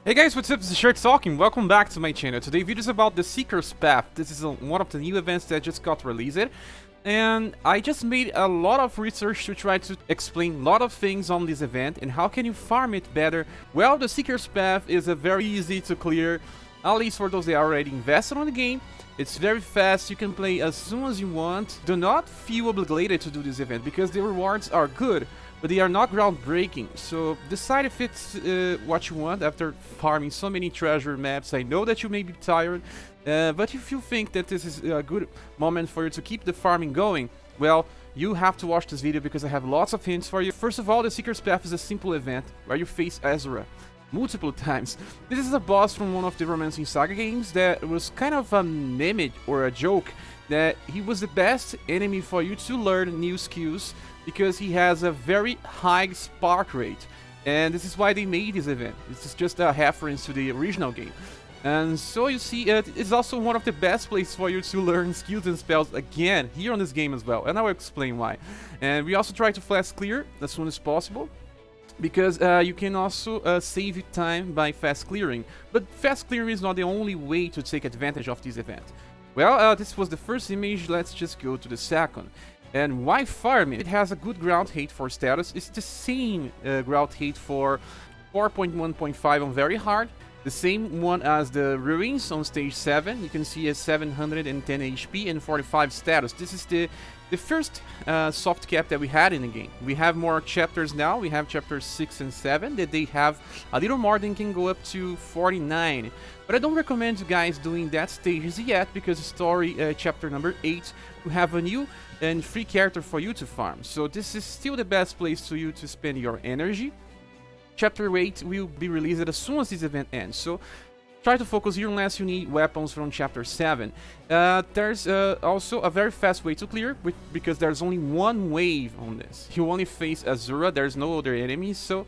Hey guys, what's up? This is Shirt Talking. Welcome back to my channel. Today video is about the Seeker's Path. This is one of the new events that just got released. And I just made a lot of research to try to explain a lot of things on this event and how can you farm it better. Well, the Seeker's Path is a very easy to clear, at least for those that are already invested on the game. It's very fast, you can play as soon as you want. Do not feel obligated to do this event because the rewards are good, but they are not groundbreaking. So decide if it's what you want after farming so many treasure maps. I know that you may be tired, but if you think that this is a good moment for you to keep the farming going, well, you have to watch this video because I have lots of hints for you. First of all, the Seeker's Path is a simple event where you face Azura multiple times. This is a boss from one of the Romancing SaGa games that was kind of a meme or a joke that he was the best enemy for you to learn new skills because he has a very high spark rate, and this is why they made this event. This is just a reference to the original game. And so you see, it's also one of the best places for you to learn skills and spells again here on this game as well, and I will explain why. And we also try to fast clear as soon as possible, because you can also save time by fast clearing. But fast clearing is not the only way to take advantage of this event. Well, this was the first image, let's just go to the second. And why farm it? It has a good ground height for status. It's the same ground height for 4.1.5 on very hard. The same one as the Ruins on stage 7. You can see a 710 HP and 45 status. This is the first soft cap that we had in the game. We have more chapters now. We have chapters 6 and 7 that they have a little more than can go up to 49. But I don't recommend you guys doing that stages yet because story chapter number 8 will have a new and free character for you to farm. So this is still the best place for you to spend your energy. Chapter 8 will be released as soon as this event ends, so try to focus here unless you need weapons from Chapter 7. There's also a very fast way to clear, because there's only one wave on this. You only face Azura, there's no other enemies, so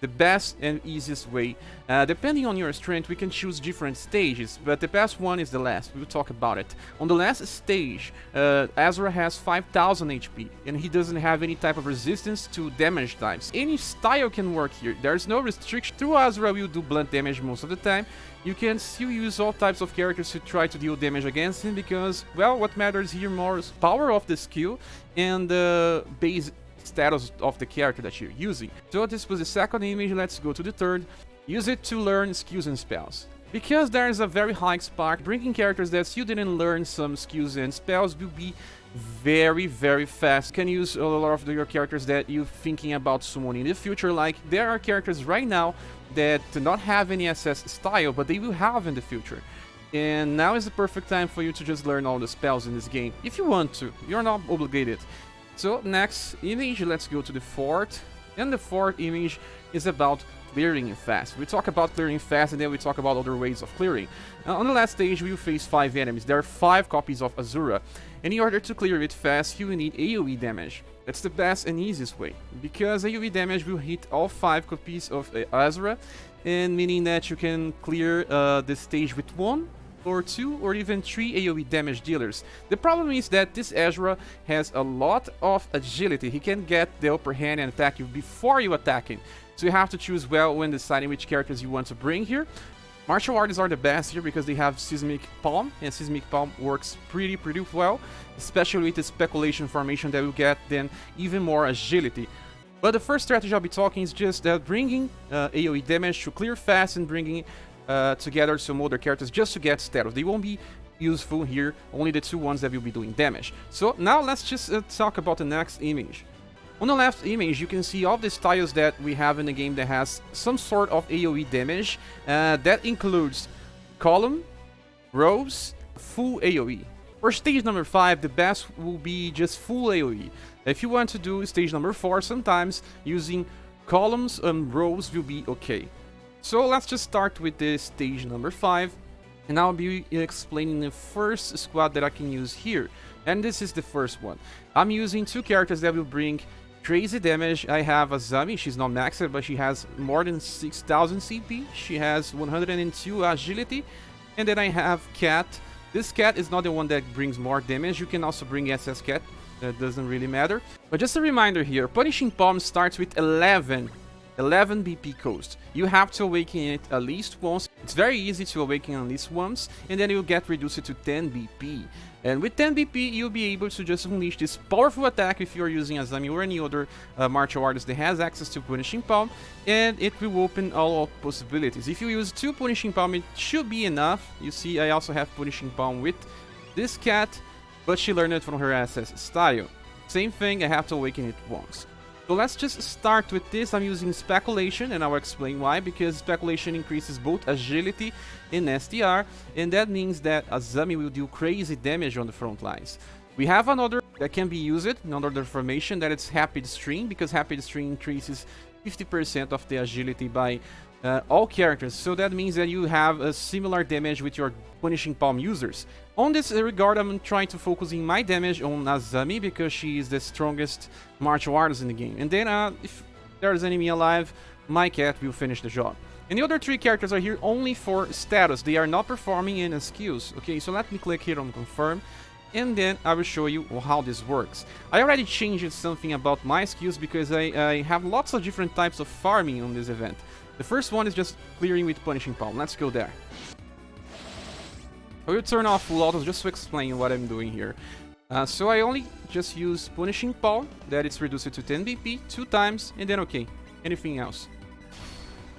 the best and easiest way. Depending on your strength, we can choose different stages, but the best one is the last. We'll talk about it. On the last stage, Azura has 5000 HP, and he doesn't have any type of resistance to damage types. Any style can work here. There's no restriction. Through Azura will do blunt damage most of the time. You can still use all types of characters to try to deal damage against him because, well, what matters here more is power of the skill and the base status of the character that you're using. So this was the second image, let's go to the third. Use it to learn skills and spells. Because there is a very high spark, bringing characters that you didn't learn some skills and spells will be very fast. You can use a lot of your characters that you're thinking about summoning in the future, like there are characters right now that do not have any SS style, but they will have in the future. And now is the perfect time for you to just learn all the spells in this game, if you want to. You're not obligated. So next image, let's go to the fourth. And the fourth image is about clearing fast. We talk about clearing fast and then we talk about other ways of clearing. On the last stage we will face 5 enemies. There are 5 copies of Azura. And in order to clear it fast, you will need AoE damage. That's the best and easiest way, because AoE damage will hit all 5 copies of Azura, and meaning that you can clear the stage with 1 or 2 or even 3 AoE damage dealers. The problem is that this Azura has a lot of agility. He can get the upper hand and attack you before you attack him. So you have to choose well when deciding which characters you want to bring here. Martial artists are the best here because they have Seismic Palm, and Seismic Palm works pretty well, especially with the speculation formation that will get then even more agility. But the first strategy I'll be talking is just bringing AoE damage to clear fast and bringing together some other characters just to get status. They won't be useful here, only the 2 ones that will be doing damage. So now let's just talk about the next image. On the left image you can see all the styles that we have in the game that has some sort of AoE damage. That includes column, rows, full AoE. For stage number 5, the best will be just full AoE. If you want to do stage number 4, sometimes using columns and rows will be okay. So let's just start with the stage number 5, and I'll be explaining the first squad that I can use here. And this is the first one. I'm using 2 characters that will bring crazy damage. I have Azami, she's not maxed, but she has more than 6000 CP. She has 102 agility. And then I have Cat. This Cat is not the one that brings more damage. You can also bring SS Cat. That doesn't really matter. But just a reminder here, Punishing Palm starts with 11 11 BP cost. You have to awaken it at least once. It's very easy to awaken at least once, and then you'll get reduced to 10 BP. And with 10 BP, you'll be able to just unleash this powerful attack if you're using Azami or any other martial artist that has access to Punishing Palm, and it will open all possibilities. If you use 2 Punishing Palm, it should be enough. You see, I also have Punishing Palm with this cat, but she learned it from her SS style. Same thing, I have to awaken it once. So let's just start with this. I'm using Speculation, and I'll explain why, because Speculation increases both agility and STR, and that means that Azami will do crazy damage on the front lines. We have another that can be used, another formation, that it's Rapid String, because Rapid String increases 50% of the agility by all characters, so that means that you have a similar damage with your Punishing Palm users. On this regard, I'm trying to focus in my damage on Azami because she is the strongest martial artist in the game. And then if there's enemy alive, my cat will finish the job. And the other 3 characters are here only for status. They are not performing any skills. Okay, so let me click here on confirm, and then I will show you how this works. I already changed something about my skills because I have lots of different types of farming on this event. The first one is just clearing with Punishing Palm. Let's go there. I will turn off full autos just to explain what I'm doing here. So I only just use Punishing Palm, that it's reduced to 10 BP 2 times, and then okay, anything else.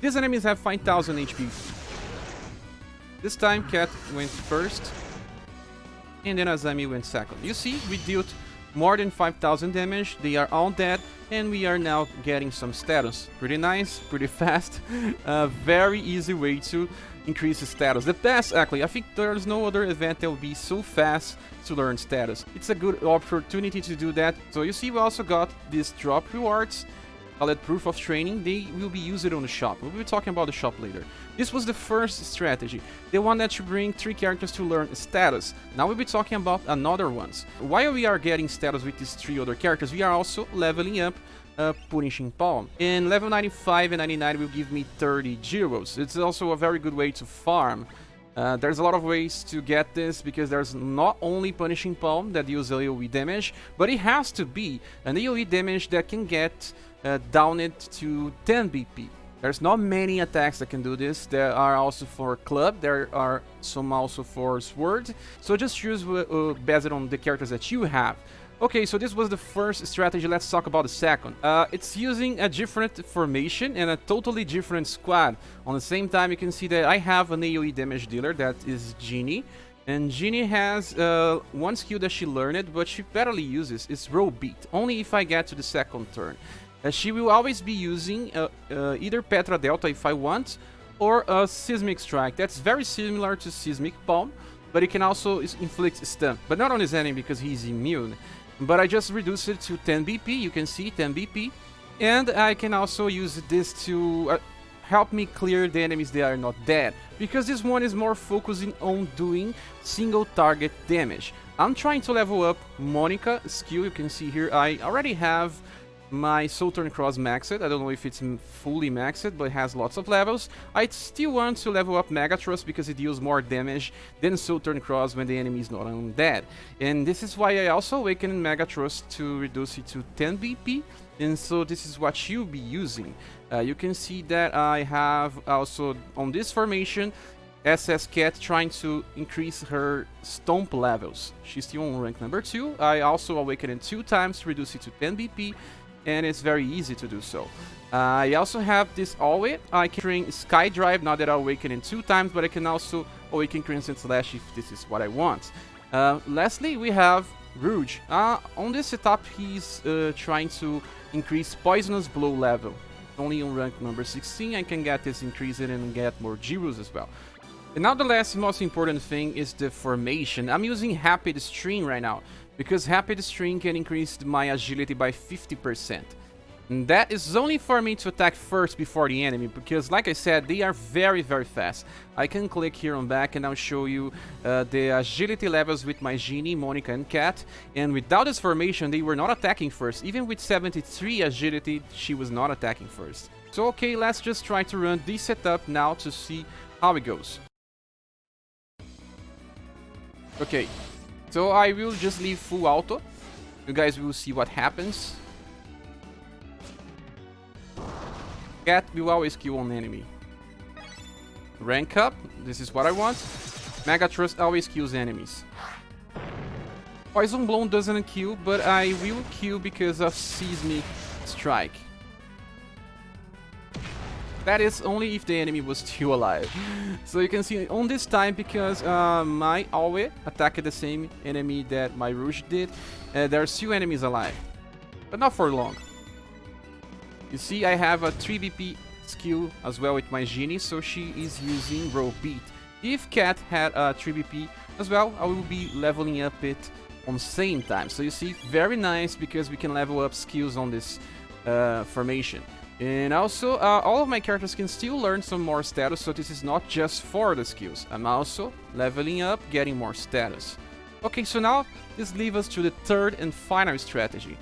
These enemies have 5000 HP. This time Cat went first, and then Azami went second. You see, we dealt more than 5000 damage, they are all dead, and we are now getting some status. Pretty nice, pretty fast, very easy way to increase the status. The best, actually, I think there's no other event that will be so fast to learn status. It's a good opportunity to do that. So you see, we also got these drop rewards, called Proof of Training. They will be used on the shop. We'll be talking about the shop later. This was the first strategy, the one that should bring 3 characters to learn status. Now we'll be talking about another ones. While we are getting status with these 3 other characters, we are also leveling up Punishing Palm. And level 95 and 99 will give me 30 gyros. It's also a very good way to farm. There's a lot of ways to get this, because there's not only Punishing Palm that deals AoE damage, but it has to be an AoE damage that can get down it to 10 BP. There's not many attacks that can do this. There are also for club, there are some also for sword. So just choose based on the characters that you have. Okay, so this was the first strategy. Let's talk about the second. It's using a different formation and a totally different squad. On the same time, you can see that I have an AoE damage dealer, that is Genie. And Genie has one skill that she learned, but she barely uses. It's Roll Beat, only if I get to the second turn. She will always be using either Petra Delta if I want, or a Seismic Strike. That's very similar to Seismic Palm, but it can also inflict stun. But not on his enemy because he's immune. But I just reduced it to 10 BP, you can see 10 BP. And I can also use this to help me clear the enemies that are not dead, because this one is more focusing on doing single target damage. I'm trying to level up Monica skill. You can see here I already have my Southern Cross maxed. I don't know if it's fully maxed, but it has lots of levels. I still want to level up Megatrust because it deals more damage than Southern Cross when the enemy is not undead. And this is why I also awakened Megatrust to reduce it to 10 BP. And so this is what you'll be using. You can see that I have also on this formation SS Cat trying to increase her stomp levels. She's still on rank number 2. I also awakened it 2 times to reduce it to 10 BP. And it's very easy to do so. I also have this Always. I can train Sky Drive now that I awaken it 2 times, but I can also awaken Crimson Slash if this is what I want. Lastly, we have Rouge. On this setup, he's trying to increase Poisonous Blow level. Only on rank number 16, I can get this increased and get more gyros as well. And now the last most important thing is the formation. I'm using Rapid String right now, because Rapid String can increase my agility by 50%. And that is only for me to attack first before the enemy, because like I said, they are very fast. I can click here on back and I'll show you the agility levels with my Genie, Monica and Cat. And without this formation, they were not attacking first. Even with 73 agility, she was not attacking first. So okay, let's just try to run this setup now to see how it goes. Okay, so I will just leave full auto. You guys will see what happens. Cat will always kill one enemy. Rank up, this is what I want. Mega Thrust always kills enemies. Poison Blow doesn't kill, but I will kill because of Seismic Strike. That is only if the enemy was still alive. So you can see on this time, because my Awe attacked the same enemy that my Rouge did, there are 2 enemies alive. But not for long. You see, I have a 3 BP skill as well with my Genie, so she is using Roll Beat. If Cat had a 3 BP as well, I will be leveling up it on same time. So you see, very nice, because we can level up skills on this formation. And also, all of my characters can still learn some more status, so this is not just for the skills. I'm also leveling up, getting more status. Okay, so now this leads us to the third and final strategy.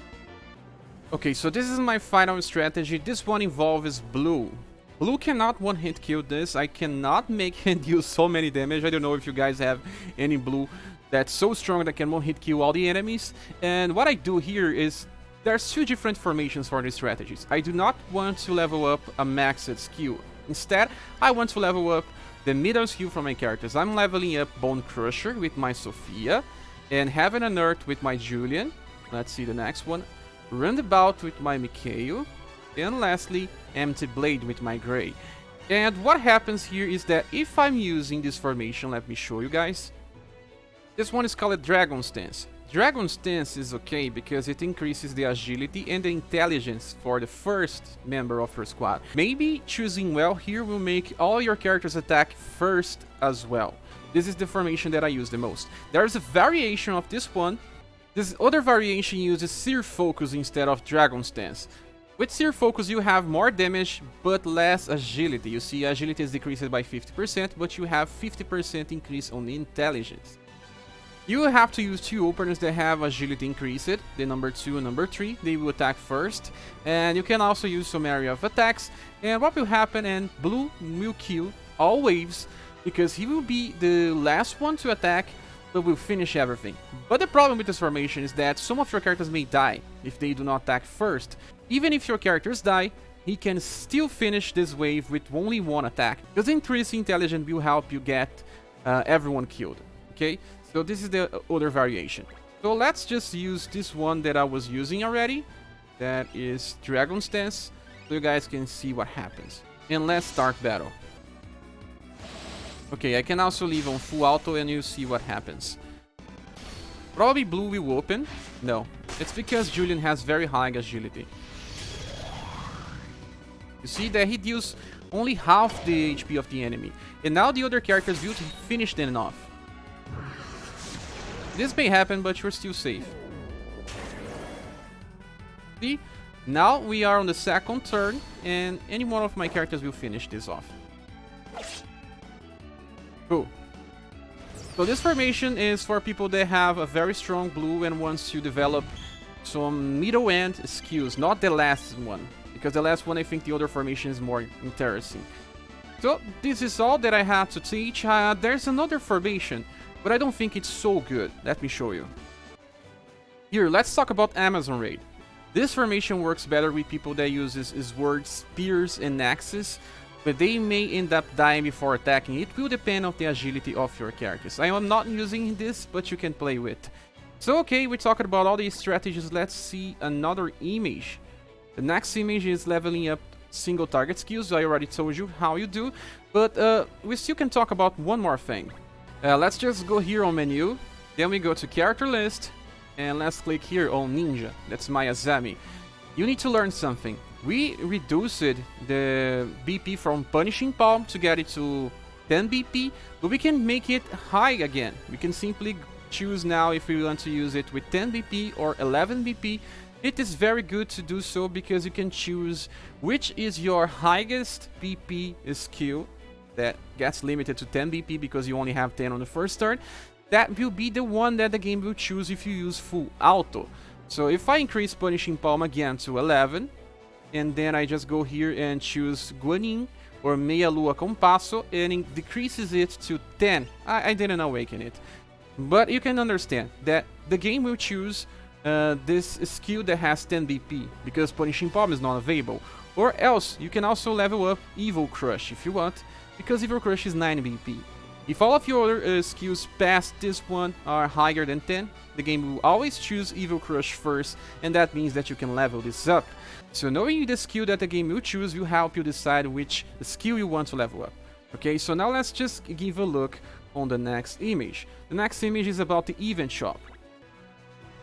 Okay, so this is my final strategy. This one involves Blue. Blue cannot one-hit kill this. I cannot make it deal so many damage. I don't know if you guys have any Blue that's so strong that can one-hit kill all the enemies. And what I do here is, there's 2 different formations for these strategies. I do not want to level up a maxed skill. Instead, I want to level up the middle skill from my characters. I'm leveling up Bone Crusher with my Sophia, and Heaven and Earth with my Julian. Let's see the next one. Roundabout with my Mikhail, and lastly, Empty Blade with my Grey. And what happens here is that if I'm using this formation, let me show you guys. This one is called Dragon Stance. Dragon Stance is okay because it increases the agility and the intelligence for the first member of your squad. Maybe choosing well here will make all your characters attack first as well. This is the formation that I use the most. There's a variation of this one. This other variation uses Seer Focus instead of Dragon Stance. With Seer Focus you have more damage but less agility. You see, agility is decreased by 50%, but you have 50% increase on the intelligence. You have to use 2 openers that have agility increased, the number 2 and number 3, they will attack first. And you can also use some area of attacks. And what will happen, and Blue will kill all waves, because he will be the last one to attack, but will finish everything. But the problem with this formation is that some of your characters may die if they do not attack first. Even if your characters die, he can still finish this wave with only 1 attack, because increased intelligence will help you get everyone killed, okay? So this is the other variation. So let's just use this one that I was using already. That is Dragon Stance. So you guys can see what happens. And let's start battle. Okay, I can also leave on full auto and you see what happens. Probably Blue will open. No, it's because Julian has very high agility. You see that he deals only half the HP of the enemy. And now the other characters will finish them off. This may happen, but you're still safe. See? Now we are on the second turn, and any one of my characters will finish this off. Cool. So this formation is for people that have a very strong Blue and wants to develop some middle end skills, not the last one. Because the last one, I think the other formation is more interesting. So this is all that I have to teach. There's another formation, but I don't think it's so good. Let me show you. Here, let's talk about Amazon Raid. This formation works better with people that uses swords, spears, and axes, but they may end up dying before attacking. It will depend on the agility of your characters. I am not using this, but you can play with. So okay, we talked about all these strategies. Let's see another image. The next image is leveling up single target skills. I already told you how you do, but we still can talk about one more thing. Let's just go here on menu, then we go to character list, and let's click here on Ninja. That's my Azami. You need to learn something. We reduced the BP from Punishing Palm to get it to 10 BP, but we can make it high again. We can simply choose now if we want to use it with 10 BP or 11 BP. It is very good to do so because you can choose which is your highest BP skill that gets limited to 10 BP because you only have 10 on the first turn. That will be the one that the game will choose if you use full auto. So if I increase Punishing Palm again to 11, and then I just go here and choose Guanin or Meia Lua Compasso, and it decreases it to 10. I didn't awaken it. But you can understand that the game will choose this skill that has 10 BP because Punishing Palm is not available. Or else, you can also level up Evil Crush if you want, because Evil Crush is 9 BP. If all of your other skills past this one are higher than 10, the game will always choose Evil Crush first, and that means that you can level this up. So knowing the skill that the game will choose will help you decide which skill you want to level up. Okay, so now let's just give a look on the next image. The next image is about the event shop.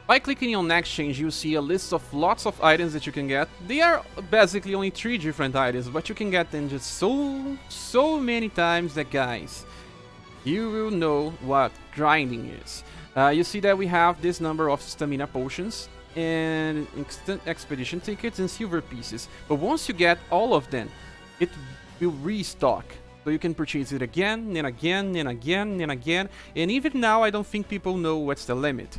By clicking on next change, you'll see a list of lots of items that you can get. They are basically only 3 different items, but you can get them just so many times that, guys, you will know what grinding is. You see that we have this number of stamina potions and instant expedition tickets and silver pieces. But once you get all of them, it will restock. So you can purchase it again and again and again and again. And even now, I don't think people know what's the limit.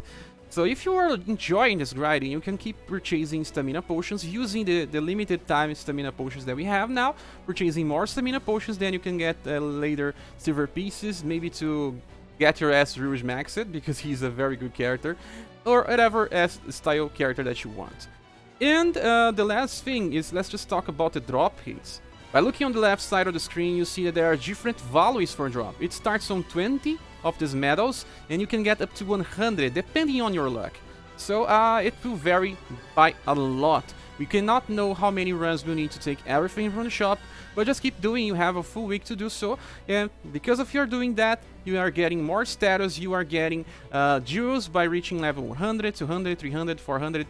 So if you are enjoying this grinding, you can keep purchasing stamina potions using the limited time stamina potions that we have now. Purchasing more stamina potions, then you can get later silver pieces, maybe to get your ass Rouge maxed, because he's a very good character, or whatever style character that you want. And the last thing is, let's just talk about the drop rates. By looking on the left side of the screen, you see that there are different values for drop. It starts on 20 of these medals, and you can get up to 100 depending on your luck. So it will vary by a lot. We cannot know how many runs we need to take everything from the shop, but just keep doing. You have a full week to do so, and because of you're doing that, you are getting more status, you are getting jewels by reaching level 100, 200, 300, 400,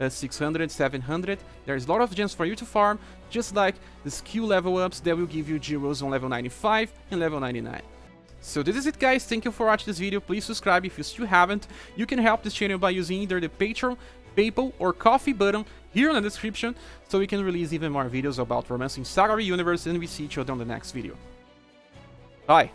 600, 700. There's a lot of gems for you to farm, just like the skill level ups that will give you jewels on level 95 and level 99. So this is it, guys. Thank you for watching this video. Please subscribe if you still haven't. You can help this channel by using either the Patreon, PayPal, or Coffee button here in the description, so we can release even more videos about romancing SaGa universe, and we see each other on the next video. Bye!